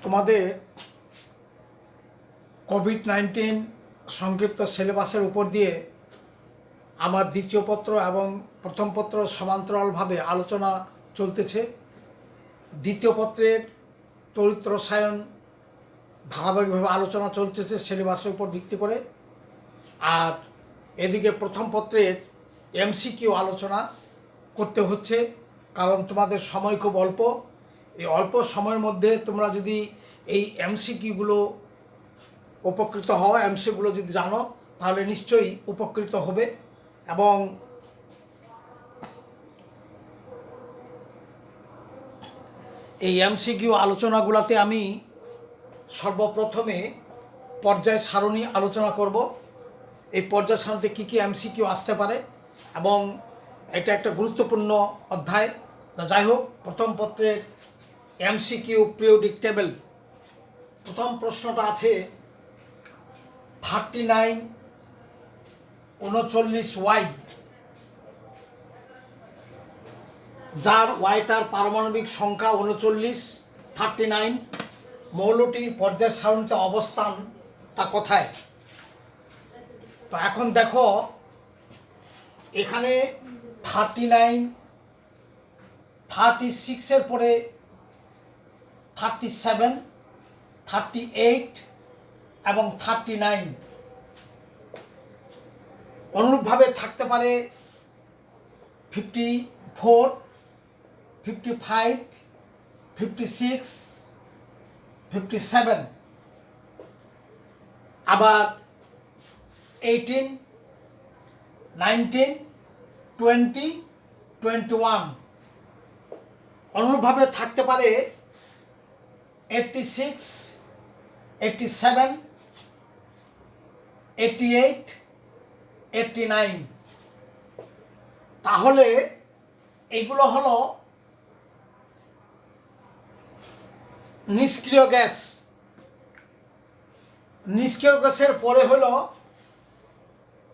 তোমাদের কোভিড-19 সংক্ষিপ্ত সিলেবাসের উপর দিয়ে আমার দ্বিতীয় পত্র এবং প্রথম পত্র সমান্তরালভাবে আলোচনা চলতেছে। দ্বিতীয় পত্রের তড়িৎ রসায়ন ধারাবাহিকভাবে আলোচনা চলতেছে সিলেবাসের উপর ভিত্তি করে, আর এদিকে প্রথম পত্রের এমসিকিউ আলোচনা করতে হচ্ছে, কারণ তোমাদের সময় খুব অল্প। এই অল্প সময়ের মধ্যে তোমরা যদি এই এমসিকিউগুলো উপকৃত হও, এমসিকিউগুলো যদি জানো, তাহলে নিশ্চয়ই উপকৃত হবে। এবং এই এমসিকিউ আলোচনাগুলোতে আমি সর্বপ্রথমে পর্যায় সারণী আলোচনা করব। এই পর্যায় সারণীতে কী কী এমসিকিউ আসতে পারে, এবং এটা একটা গুরুত্বপূর্ণ অধ্যায়। যাই হোক, প্রথম পত্রের এমসিকিউ পিরিয়ডিক টেবিল। প্রথম প্রশ্নটা আছে 3939Y, যার ওয়াইটার পারমাণবিক সংখ্যা 39 মৌলটির পর্যায় সারণীতে অবস্থানটা কোথায়? তো এখন দেখো, এখানে 36-এর পরে 37, 38 এবং 39 অনুরূপভাবে থাকতে পারে 54, 55, 56, 57, আবার 18, 19, 20, 21 অনুরূপভাবে থাকতে পারে 86, 87, 88, 89। তাহলে এগুলো হলো নিষ্ক্রিয় গ্যাস। নিষ্ক্রিয় গ্যাসের পরে হলো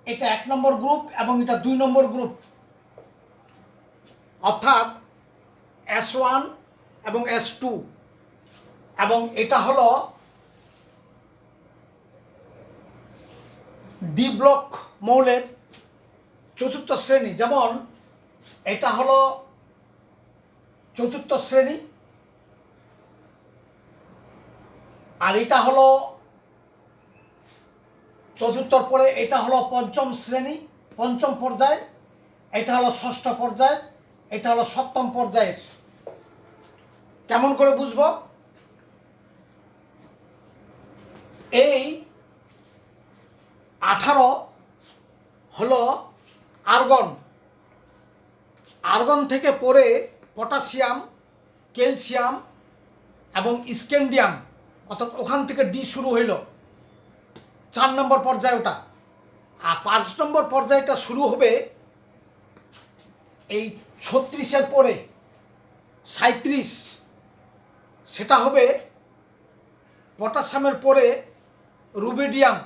এটা 1 নম্বর গ্রুপ এবং এটা 2 নম্বর গ্রুপ, অর্থাৎ S1 এবং S2, এবং এটা হলো ডি ব্লক মৌলের চতুর্থ শ্রেণী। যেমন এটা হলো চতুর্থ শ্রেণী, আর এটা হলো চতুর্থর পরে এটা হলো পঞ্চম শ্রেণী, পঞ্চম পর্যায়, এটা হলো ষষ্ঠ পর্যায়, এটা হলো সপ্তম পর্যায়ের। কেমন করে বুঝবো? এই 18 হলো আর্গন। আর্গন থেকে পরে পটাশিয়াম, ক্যালসিয়াম এবং স্ক্যান্ডিয়াম, অর্থাৎ ওখান থেকে ডি শুরু হইল, 4 নম্বর পর্যায় ওটা। আর 5 নম্বর পর্যায়টা শুরু হবে এই 36-এর পরে 37, সেটা হবে পটাশিয়ামের পরে রুবিডিয়াম,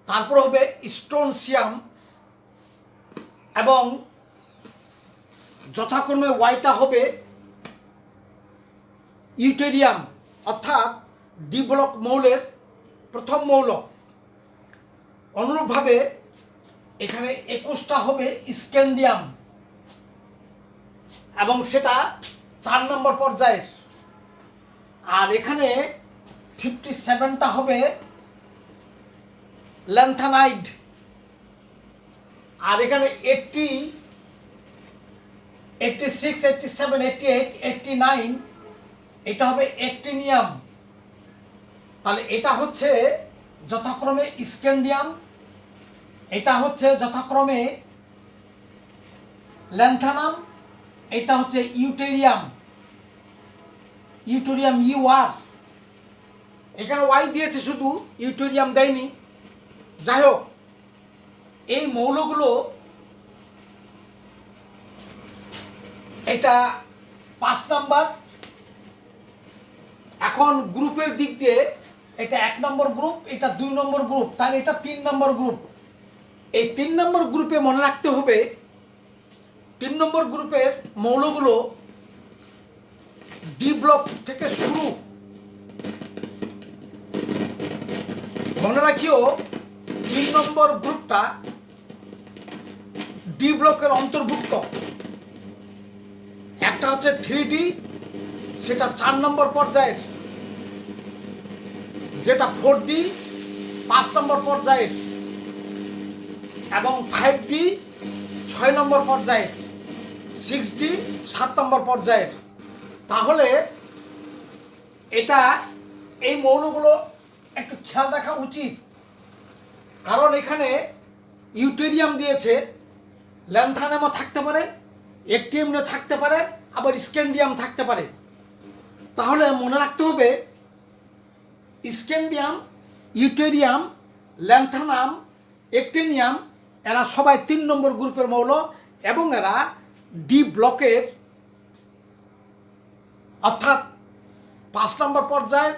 তারপর হবে স্ট্রনসিয়াম, এবং যথাক্রমে ওয়াইটা হবে ইউটেরিয়াম, অর্থাৎ ডি ব্লক মৌলের প্রথম মৌল। অনুরূপভাবে এখানে 21টা হবে স্ক্যান্ডিয়াম, এবং সেটা 4 নম্বর পর্যায়ের। আর এখানে 57টা হবে ল্যান্থানাইড, আর এখানে 80, 86, 87, 88, 89 এটা হবে অ্যাক্টিনিয়াম। তাহলে এটা হচ্ছে যথাক্রমে স্ক্যান্ডিয়াম, এটা হচ্ছে যথাক্রমে ল্যান্থানাম, এটা হচ্ছে ইউটেরিয়াম, ইউটেরিয়াম ইউআর। এখানে ওয়াই দিয়েছে, শুধু ইউটেরিয়াম দেয়নি। যাই হোক, এই মৌলগুলো এটা 5 নাম্বার। এখন গ্রুপের দিক দিয়ে এটা 1 নম্বর গ্রুপ, এটা 2 নম্বর গ্রুপ, তাহলে এটা 3 নম্বর গ্রুপ। এই 3 নম্বর গ্রুপে মনে রাখতে হবে, 3 নম্বর গ্রুপের মৌলগুলো ডি ব্লক থেকে শুরু মনে রাখিও 3 নম্বর গ্রুপটা ডি ব্লকের অন্তর্ভুক্ত। একটা হচ্ছে 3D, সেটা 4 নম্বর পর্যায়ের, যেটা 4D 5 নম্বর পর্যায়ের, এবং 5D 6 নম্বর পর্যায়ের, 6D 7 নম্বর পর্যায়ের। তাহলে এটা এই মৌলগুলো একটু খেয়াল রাখা উচিত, কারণ এখানে ইউটেরিয়াম দিয়েছে, ল্যান্থানামও থাকতে পারে, অ্যাক্টিনিয়াম থাকতে পারে, আবার স্ক্যান্ডিয়াম থাকতে পারে। তাহলে মনে রাখতে হবে স্ক্যান্ডিয়াম, ইউটেরিয়াম, ল্যান্থানাম, অ্যাক্টিনিয়াম এরা সবাই 3 নম্বর গ্রুপের মৌল, এবং এরা ডি ব্লকের অর্থাৎ 5 নম্বর পর্যায়ের,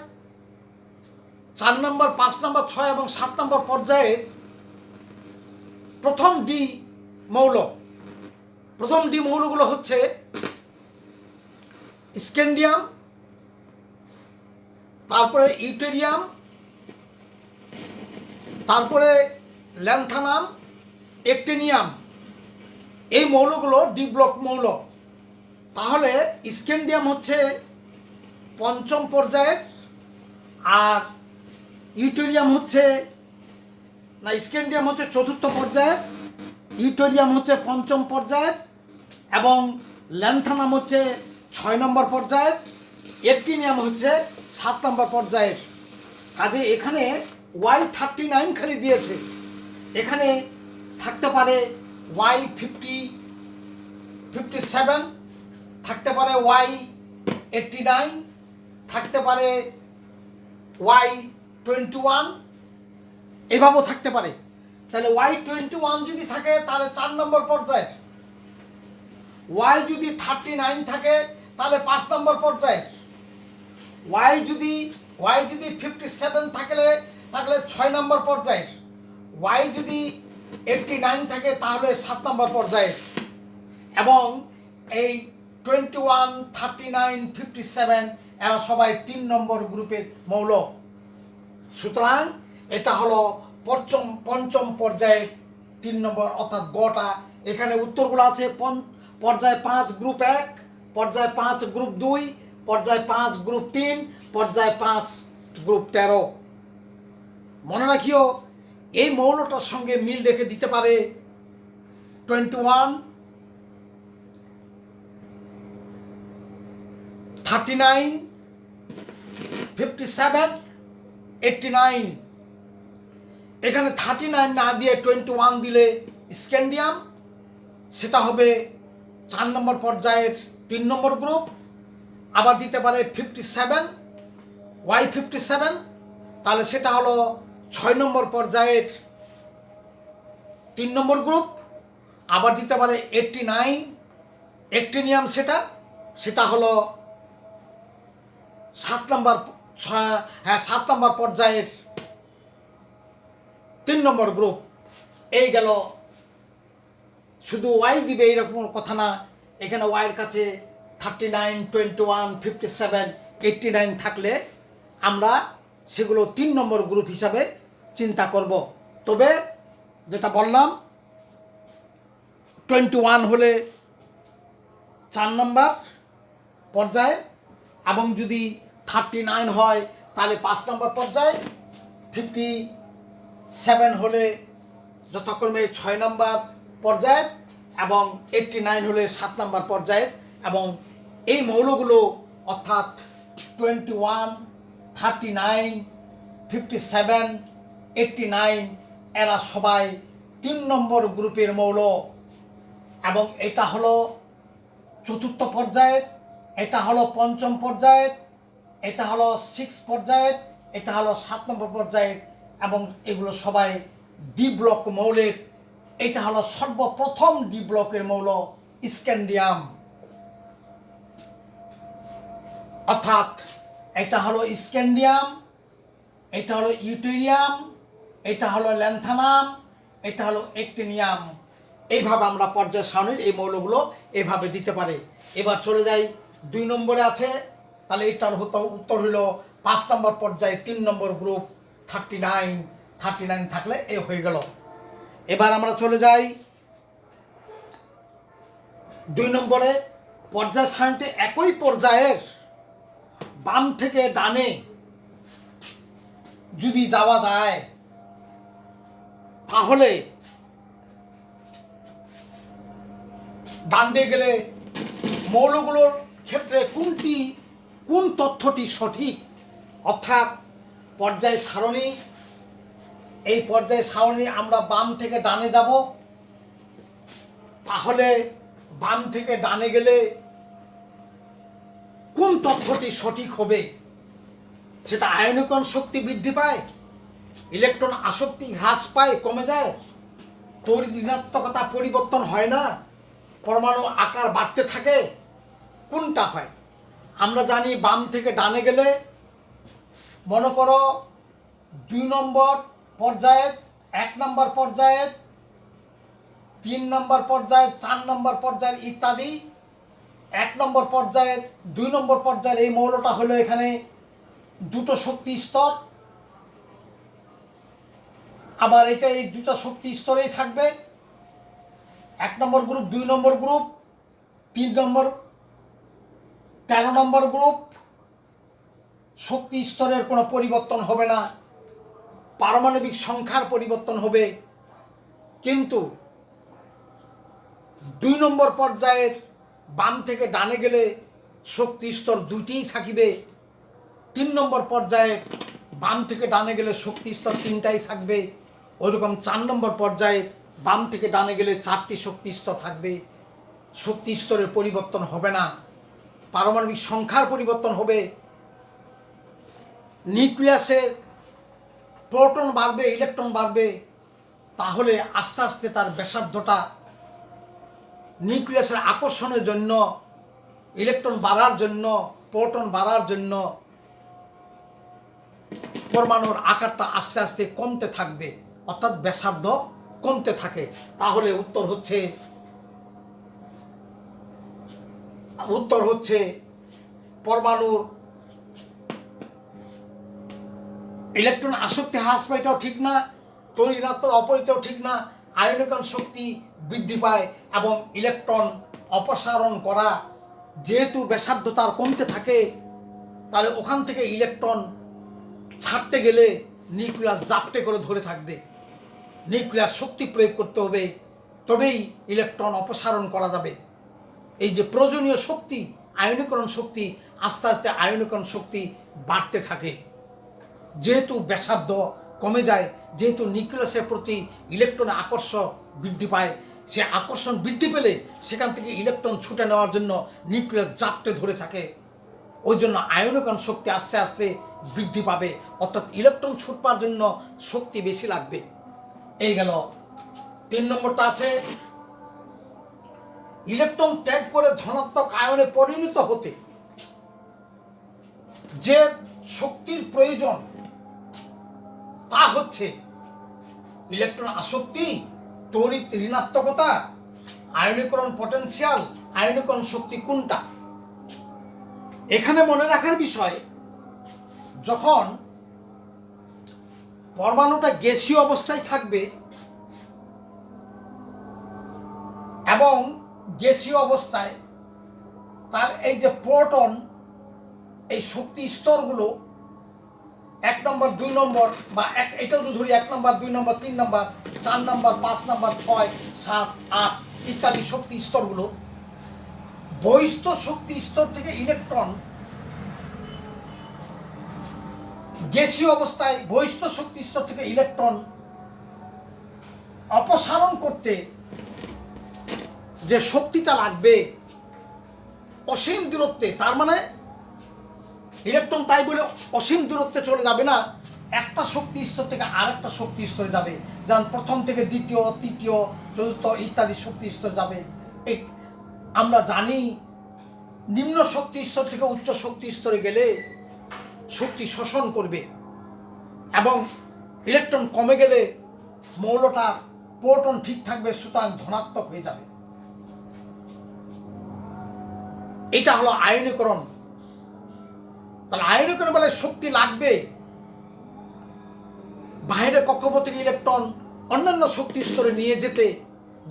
4 নম্বর, 5 নম্বর, 6 এবং 7 নম্বর পর্যায়ের প্রথম ডি মৌল। প্রথম ডি মৌলগুলো হচ্ছে স্ক্যান্ডিয়াম, তারপরে ইউটেরিয়াম, তারপরে ল্যান্থানাম, অ্যাক্টিনিয়াম। এই মৌলগুলো ডি ব্লক মৌল। তাহলে স্ক্যান্ডিয়াম হচ্ছে 5ম পর্যায়ের, আর ইউটেরিয়াম হচ্ছে না, স্ক্যান্ডিয়াম হচ্ছে 4র্থ পর্যায়ের, ইউটেরিয়াম হচ্ছে 5ম পর্যায়ের, এবং ল্যান্থানাম হচ্ছে 6 নম্বর পর্যায়ের, অ্যাক্টিনিয়াম হচ্ছে 7 নম্বর পর্যায়ের। কাজে এখানে Y39 খালি দিয়েছে, এখানে থাকতে পারে Y57, থাকতে পারে Y89, থাকতে পারে Y21, এভাবেও থাকতে পারে। তাহলে Y21 যদি থাকে তাহলে 4 নম্বর পর্যায়ের, Y যদি 39 থাকে তাহলে 5 নম্বর পর্যায়ের, Y যদি 57 থাকলে 6 নম্বর পর্যায়ের, Y যদি 89 থাকে তাহলে 7 নম্বর পর্যায়ের, এবং এই 21, 39, 57 এরা সবাই 3 নম্বর গ্রুপের মৌল। সুতরাং এটা হলো পঞ্চম পর্যায়ে 3 নম্বর, অর্থাৎ গটা। এখানে উত্তরগুলো আছে পর্যায় 5 গ্রুপ 1, পর্যায় 5 গ্রুপ 2, পর্যায় 5 গ্রুপ 3, পর্যায় 5 গ্রুপ 13। মনে রাখিও এই মৌলটার সঙ্গে মিল রেখে দিতে পারে 21, 39, 57, 89। এখানে 39 না দিয়ে 21 দিলে স্ক্যান্ডিয়াম, সেটা হবে 4 নম্বর পর্যায়ের 3 নম্বর গ্রুপ। আবার দিতে পারে 57, Y57, তাহলে সেটা হলো 6 নম্বর পর্যায়ের 3 নম্বর গ্রুপ। আবার দিতে পারে 89, অ্যাক্টিনিয়াম, সেটা হলো 7 নম্বর পর্যায়ের 3 নম্বর গ্রুপ। এই গেল। শুধু ওয়াই দিবে এরকম কথা না, এখানে ওয়াইয়ের কাছে 39, 21, 57, 89 থাকলে আমরা সেগুলো 3 নম্বর গ্রুপ হিসাবে চিন্তা করব। তবে যেটা বললাম 21 হলে 4 নম্বর পর্যায়ে, এবং যদি 39 হয় তাহলে 5 নম্বর পর্যায়ে, 57 হলে যথাক্রমে 6 নম্বর পর্যায়ে, এবং 89 হলে 7 নম্বর পর্যায়ে। এবং এই মৌলগুলো অর্থাৎ 21, 39, 57, 89 এরা সবাই 3 নম্বর গ্রুপের মৌল। এবং এটা হলো 4র্থ পর্যায়ের, এটা হলো 5ম পর্যায়ের, এটা হলো 6 পর্যায়ের, এটা হলো 7 নম্বর পর্যায়ের, এবং এগুলো সবাই ডি ব্লক মৌলের। এটা হলো সর্বপ্রথম ডি ব্লকের মৌল স্ক্যান্ডিয়াম। অর্থাৎ এটা হলো স্ক্যান্ডিয়াম, এটা হলো ইউটেরিয়াম, এটা হলো ল্যান্থানাম, এটা হলো অ্যাক্টিনিয়াম। এইভাবে আমরা পর্যায় সারণীর এই মৌলগুলো এভাবে দিতে পারে। এবার চলে যাই 2 নম্বরে আছে, তাহলে এটার উত্তর হলো 5 নম্বর পর্যায়ে 3 নম্বর গ্রুপ 39, 39 থাকলে এ হয়ে গেল। এবার আমরা চলে যাই 2 নম্বরে। পর্যায় সারণীতে একই পর্যায়ের বাম থেকে ডানে যদি যাওয়া যায় তাহলে ডান দিয়ে গেলে মৌলগুলোর ক্ষেত্রে কোন তথ্যটি সঠিক, অর্থাৎ পর্যায় সারণী, এই পর্যায় সারণী আমরা বাম থেকে ডানে যাব, তাহলে বাম থেকে ডানে গেলে কোন তথ্যটি সঠিক হবে, সেটা আয়নীকরণ শক্তি বৃদ্ধি পায়, ইলেকট্রন আসক্তি হ্রাস পায়, কমে যায়, তড়িৎ ঋণাত্মকতা পরিবর্তন হয় না, পরমাণু আকার বাড়তে থাকে, কোনটা হয়? আমরা জানি বাম থেকে ডানে গেলে মনে করো 2 নম্বর পর্যায়ের, 1 নম্বর পর্যায়ের, 3 নম্বর পর্যায়ের, 4 নম্বর পর্যায়ের ইত্যাদি। 1 নম্বর পর্যায়ের, 2 নম্বর পর্যায়ের এই মৌলটা হলো এখানে দুটো শক্তি স্তর, আবার এটা এই দুটো শক্তি স্তরেই থাকবে। 1 নম্বর গ্রুপ, 2 নম্বর গ্রুপ, 3 নম্বর, 13 নম্বর গ্রুপ। শক্তি স্তরের কোনো পরিবর্তন হবে না, পারমাণবিক সংখ্যার পরিবর্তন হবে, কিন্তু 2 নম্বর পর্যায়ের বাম থেকে ডানে গেলে শক্তি স্তর দুইটিই থাকিবে। 3 নম্বর পর্যায়ে বাম থেকে ডানে গেলে শক্তি স্তর 3টাই থাকবে। ওইরকম 4 নম্বর পর্যায়ে বাম থেকে ডানে গেলে 4টি শক্তি স্তর থাকবে। শক্তি স্তরের পরিবর্তন হবে না, পারমাণবিক সংখ্যার পরিবর্তন হবে। নিউক্লিয়াসের প্রোটন বাড়বে, ইলেকট্রন বাড়বে, তাহলে আস্তে আস্তে তার ব্যাসার্ধটা নিউক্লিয়াসের আকর্ষণের জন্য, ইলেকট্রন বাড়ার জন্য, প্রোটন বাড়ার জন্য পরমাণুর আকারটা আস্তে আস্তে কমতে থাকবে, অর্থাৎ ব্যাসার্ধ কমতে থাকে। তাহলে উত্তর হচ্ছে পরমাণুর ইলেকট্রন আসক্তি হ্রাস পায়, এটাও ঠিক না, তড়িৎ ঋণাত্মক অপরিচয়ও ঠিক না, আয়নীকরণ শক্তি বৃদ্ধি পায় এবং ইলেকট্রন অপসারণ করা, যেহেতু ব্যাসার্ধ তার কমতে থাকে, তাহলে ওখান থেকে ইলেকট্রন ছাড়তে গেলে নিউক্লিয়াস জাপটে করে ধরে থাকবে, নিউক্লিয়াস শক্তি প্রয়োগ করতে হবে, তবেই ইলেকট্রন অপসারণ করা যাবে। এই যে প্রয়োজনীয় শক্তি, আয়নীকরণ শক্তি, আস্তে আস্তে আয়নীকরণ শক্তি বাড়তে থাকে। যেহেতু ব্যাসার্ধ কমে যায়, যেহেতু নিউক্লিয়াসের প্রতি ইলেকট্রনের আকর্ষণ বৃদ্ধি পায়, সে আকর্ষণ বৃদ্ধি পেলে সেখান থেকে ইলেকট্রন ছুটে নেওয়ার জন্য নিউক্লিয়াস জাপটে ধরে থাকে। ওই জন্য আয়নীকরণ শক্তি আস্তে আস্তে বৃদ্ধি পাবে, অর্থাৎ ইলেকট্রন ছুটবার জন্য শক্তি বেশি লাগবে। এই গেল 3 নম্বরটা আছে, ইলেকট্রন ত্যাগ করে ধনাত্মক আয়নে পরিণত হতে যে শক্তির প্রয়োজন তা হচ্ছে ইলেকট্রন আসক্তি, তড়িৎ ঋণাত্মকতা, আয়নীকরণ পটেনশিয়াল, আয়নীকরণ শক্তি কোনটা? এখানে মনে রাখার বিষয়, যখন পরমাণুটা গ্যাসীয় অবস্থায় থাকবে এবং গ্যাসীয় অবস্থায় তার এই যে প্রোটন, এই শক্তি স্তরগুলো 1 নম্বর, 2 নম্বর, বা এটাও যদি ধরি 1 নম্বর, 2 নম্বর, 3 নম্বর, 4 নম্বর, 5 নম্বর, 6, 7, 8 ইত্যাদি শক্তি স্তরগুলো, বহিস্থ শক্তি স্তর থেকে ইলেকট্রন গ্যাসীয় অবস্থায় বহিস্থ শক্তি স্তর থেকে ইলেকট্রন অপসারণ করতে যে শক্তিটা লাগবে অসীম দূরত্বে, তার মানে ইলেকট্রন তাই বলে অসীম দূরত্বে চলে যাবে না, একটা শক্তি স্তর থেকে আরেকটা শক্তি স্তরে যাবে, যেমন প্রথম থেকে দ্বিতীয়, তৃতীয়, চতুর্থ ইত্যাদি শক্তি স্তর যাবে। এই আমরা জানি নিম্ন শক্তি স্তর থেকে উচ্চ শক্তি স্তরে গেলে শক্তি শোষণ করবে এবং ইলেকট্রন কমে গেলে মৌলটার প্রোটন ঠিক থাকবে, সুতরাং ধনাত্মক হয়ে যাবে। এটা হলো আয়নীকরণ। তাহলে আয়নীকরণ বলে শক্তি লাগবে বাইরের কক্ষপথ থেকে ইলেকট্রন অন্যান্য শক্তি স্তরে নিয়ে যেতে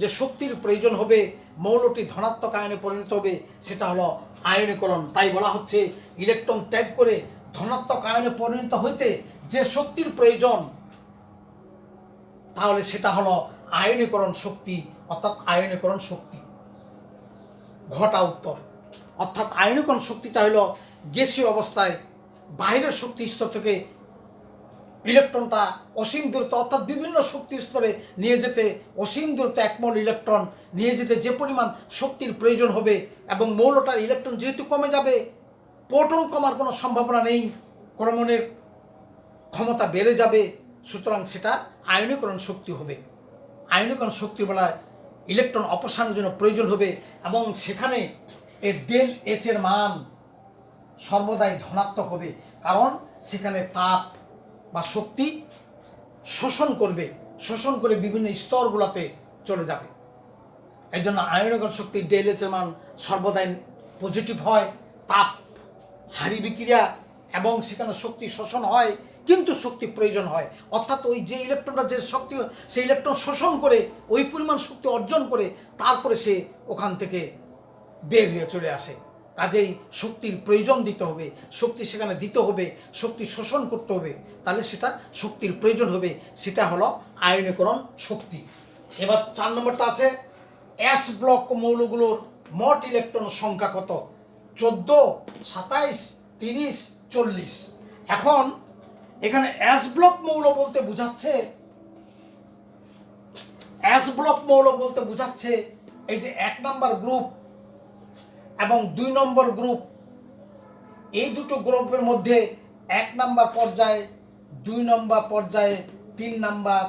যে শক্তির প্রয়োজন হবে, মৌলটি ধনাত্মক আয়নে পরিণত হবে, সেটা হলো আয়নীকরণ। তাই বলা হচ্ছে ইলেকট্রন ত্যাগ করে ধনাত্মক আয়নে পরিণত হইতে যে শক্তির প্রয়োজন, তাহলে সেটা হলো আয়নীকরণ শক্তি, অর্থাৎ আয়নীকরণ শক্তি। ঘটা উত্তর। অর্থাৎ আয়নীকরণ শক্তিটা হলো গ্যাসীয় অবস্থায় বাইরের শক্তি স্তর থেকে ইলেকট্রনটা অসীম দূরত্ব, অর্থাৎ বিভিন্ন শক্তি স্তরে নিয়ে যেতে, অসীম দূরত্ব এক মোল ইলেকট্রন নিয়ে যেতে যে পরিমাণ শক্তির প্রয়োজন হবে, এবং মৌলটার ইলেকট্রন যেহেতু কমে যাবে, প্রোটন কমার কোনো সম্ভাবনা নেই, ক্রমণের ক্ষমতা বেড়ে যাবে, সুতরাং সেটা আয়নীকরণ শক্তি হবে। আয়নীকরণ শক্তির বেলায় ইলেকট্রন অপসারণের জন্য প্রয়োজন হবে, এবং সেখানে এর ডেল এইচ এর মান সর্বদাই ধনাত্মক হবে, কারণ সেখানে তাপ বা শক্তি শোষণ করে বিভিন্ন স্তরগুলোতে চলে যাবে। এই জন্য আয়নীকরণ শক্তির ডেল এইচ এর মান সর্বদাই পজিটিভ হয়। তাপ হারি বিক্রিয়া এবং সেখানে শক্তি শোষণ হয়, কিন্তু শক্তি প্রয়োজন হয়, অর্থাৎ ওই যে ইলেকট্রনটা যে শক্তি, সেই ইলেকট্রন শোষণ করে ওই পরিমাণ শক্তি অর্জন করে তারপরে সে ওখান থেকে বের হয়ে চলে আসে। কাজেই শক্তির প্রয়োজন দিতে হবে, শক্তি সেখানে দিতে হবে, শক্তি শোষণ করতে হবে, তাহলে সেটা শক্তির প্রয়োজন হবে, সেটা হলো আয়নীকরণ শক্তি। এবার 4 নম্বরটা আছে এস ব্লক মৌলগুলোর মোট ইলেকট্রন সংখ্যা কত? 14, 27, 30, 40। এখন এখানে এস ব্লক মৌল বলতে বোঝাচ্ছে এই যে 1 নম্বর গ্রুপ এবং 2 নম্বর গ্রুপ, এই দুটো গ্রুপের মধ্যে 1 নম্বর পর্যায়ে, 2 নম্বর পর্যায়ে, 3 নম্বর,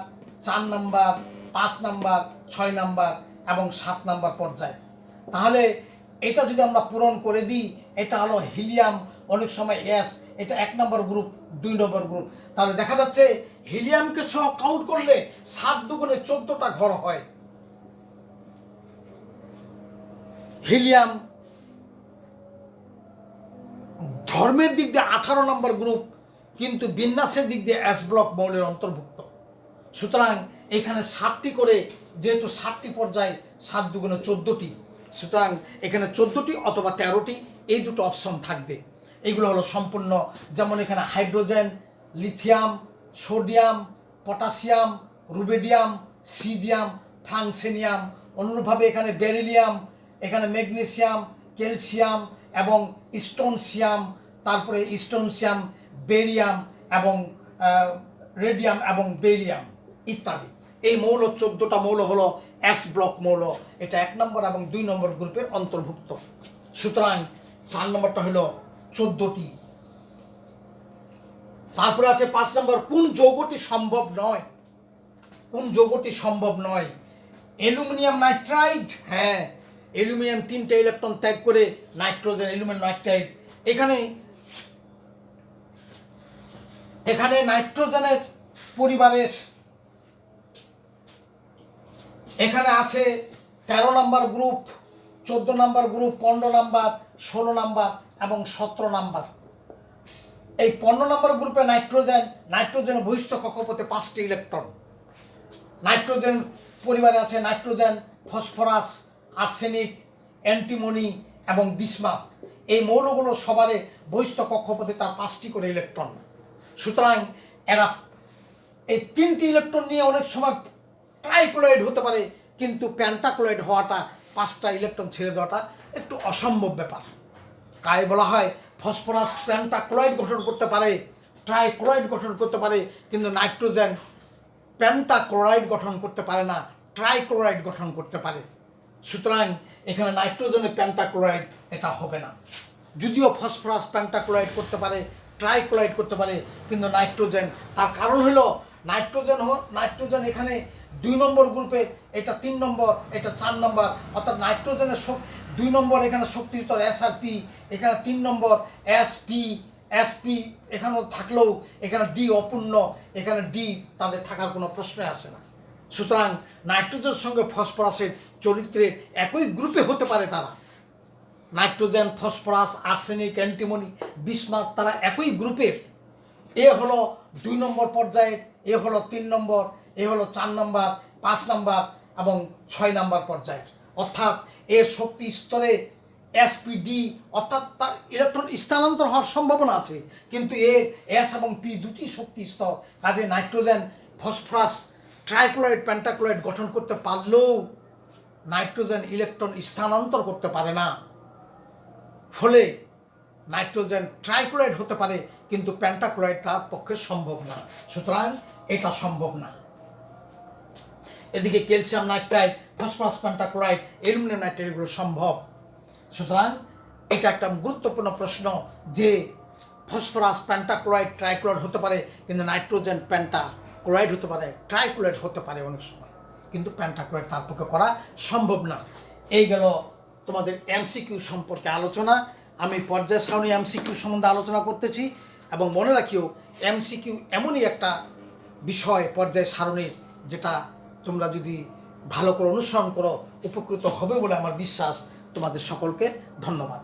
4 নম্বর, 5 নম্বর, 6 নম্বর এবং 7 নম্বর পর্যায়ে। তাহলে এটা যদি আমরা পূরণ করে দিই, এটা হলো হিলিয়াম, অনেক সময় এস, এটা 1 নম্বর গ্রুপ, 2 নম্বর গ্রুপ। তাহলে দেখা যাচ্ছে হিলিয়ামকে সহ কাউন্ট করলে 7 দুগুণে 14টা ঘর হয়। হিলিয়াম ধর্মের দিক দিয়ে 18 নম্বর গ্রুপ, কিন্তু বিন্যাসের দিক দিয়ে এস ব্লক মৌলের অন্তর্ভুক্ত। সুতরাং এখানে 7টি করে, যেহেতু 7টি পর্যায়ে, 7 দুগুণে 14টি, সুতরাং এখানে 14টি অথবা 13টি, এই দুটো অপশন থাকবে। এগুলো হলো সম্পূর্ণ, যেমন এখানে hydrogen, lithium, sodium, potassium, rubidium, caesium, francium. অনুরূপভাবে এখানে বেরিলিয়াম, এখানে ম্যাগনেসিয়াম, ক্যালসিয়াম এবং স্টোনসিয়াম, তারপরে স্টোনসিয়াম, বেরিয়াম এবং রেডিয়াম এবং বেরিয়াম ইত্যাদি। এই মৌল 14টা মৌল হলো এস ব্লক মৌল। এটা 1 নম্বর এবং 2 নম্বর গ্রুপের অন্তর্ভুক্ত। সুতরাং 4 নম্বরটা হলো 14টি। তারপরে আছে 5 নম্বর, কোন যৌগটি সম্ভব নয়? Aluminium nitride. হ্যাঁ, অ্যালুমিনিয়াম 3টে ইলেকট্রন ত্যাগ করে নাইট্রোজেন, অ্যালুমিনিয়াম নাইট্রাইড। এখানে নাইট্রোজেনের পরিবারের এখানে আছে 13 নম্বর গ্রুপ, 14 নম্বর গ্রুপ, 15 নম্বর, 16 নম্বর এবং 17 নম্বর। এই 15 নম্বর গ্রুপে নাইট্রোজেনের বহিস্থ কক্ষপথে 5টি ইলেকট্রন। নাইট্রোজেন পরিবারে আছে নাইট্রোজেন, ফসফরাস, আর্সেনিক, অ্যান্টিমনি এবং বিসমাথ। এই মৌলগুলো সবারে বহিস্থ কক্ষপথে তার 5টি করে ইলেকট্রন। সুতরাং এরা এই 3টি ইলেকট্রন নিয়ে অনেক সময় ট্রাইক্লোরাইড হতে পারে, কিন্তু পেন্টাক্লোরাইড হওয়াটা, 5টা ইলেকট্রন ছেড়ে দেওয়াটা একটু অসম্ভব ব্যাপার। তাই বলা হয় ফসফরাস পেন্টাক্লোরাইড গঠন করতে পারে, ট্রাইক্লোরাইড গঠন করতে পারে, কিন্তু নাইট্রোজেন পেন্টাক্লোরাইড গঠন করতে পারে না, ট্রাইক্লোরাইড গঠন করতে পারে। সুতরাং এখানে নাইট্রোজেনের পেন্টাক্লোরাইড এটা হবে না। যদিও ফসফরাস পেন্টাক্লোরাইড করতে পারে, ট্রাইক্লোরাইড করতে পারে, কিন্তু নাইট্রোজেন, তার কারণ হলো নাইট্রোজেন এখানে 2 নম্বর গ্রুপে, এটা 3 নম্বর, এটা 4 নম্বর, অর্থাৎ নাইট্রোজেনের 2 নম্বর এখানে শক্তিস্তর এস আর পি, এখানে 3 নম্বর এসপি এখানেও থাকলেও এখানে ডি অপূর্ণ, এখানে ডি তাদের থাকার কোনো প্রশ্নই আসে না। সুতরাং নাইট্রোজেনের সঙ্গে ফসফরাসের চরিত্রের একই গ্রুপে হতে পারে তারা। Nitrogen, phosphorus, arsenic, antimony, bismuth, তারা একই গ্রুপের। এ হলো 2 নম্বর পর্যায়ের, এ হলো 3 নম্বর, এ হলো 4 নম্বর, 5 নম্বর এবং 6 নম্বর পর্যায়ের। অর্থাৎ এর শক্তি স্তরে এসপিডি অর্থাৎ তার ইলেকট্রন স্থানান্তর হওয়ার সম্ভাবনা আছে, কিন্তু এর এস এবং পি দুটি শক্তি স্তর, কাজে নাইট্রোজেন ফসফরাস ট্রাইক্লোরাইড পেন্টাক্লোরাইড গঠন করতে পারলেও নাইট্রোজেন ইলেকট্রন স্থানান্তর করতে পারে না। ফলে নাইট্রোজেন ট্রাইক্লোরাইড হতে পারে কিন্তু পেন্টাক্লোরাইড তার পক্ষে সম্ভব না, সুতরাং এটা সম্ভব না। এদিকে calcium nitride, phosphorus pentachloride, aluminium nitride এগুলো সম্ভব। সুতরাং এটা একটা গুরুত্বপূর্ণ প্রশ্ন যে ফসফরাস পেন্টাক্লোরাইড ট্রাইক্লোরাইড হতে পারে কিন্তু নাইট্রোজেন পেন্টাক্লোরাইড হতে পারে, ট্রাইক্লোরাইড হতে পারে অনেক সময়, কিন্তু পেন্টাক্লোরাইড তার পক্ষে করা সম্ভব না। এই গেল তোমাদের এমসিকিউ সম্পর্কে আলোচনা। আমি পর্যায় সারণী এমসিকিউ সম্বন্ধে আলোচনা করতেছি, এবং মনে রাখিও এমসিকিউ এমনই একটা বিষয় পর্যায় সারণীর যেটা তোমরা যদি ভালো করে অনুসরণ করো উপকৃত হবে বলে আমার বিশ্বাস। তোমাদের সকলকে ধন্যবাদ।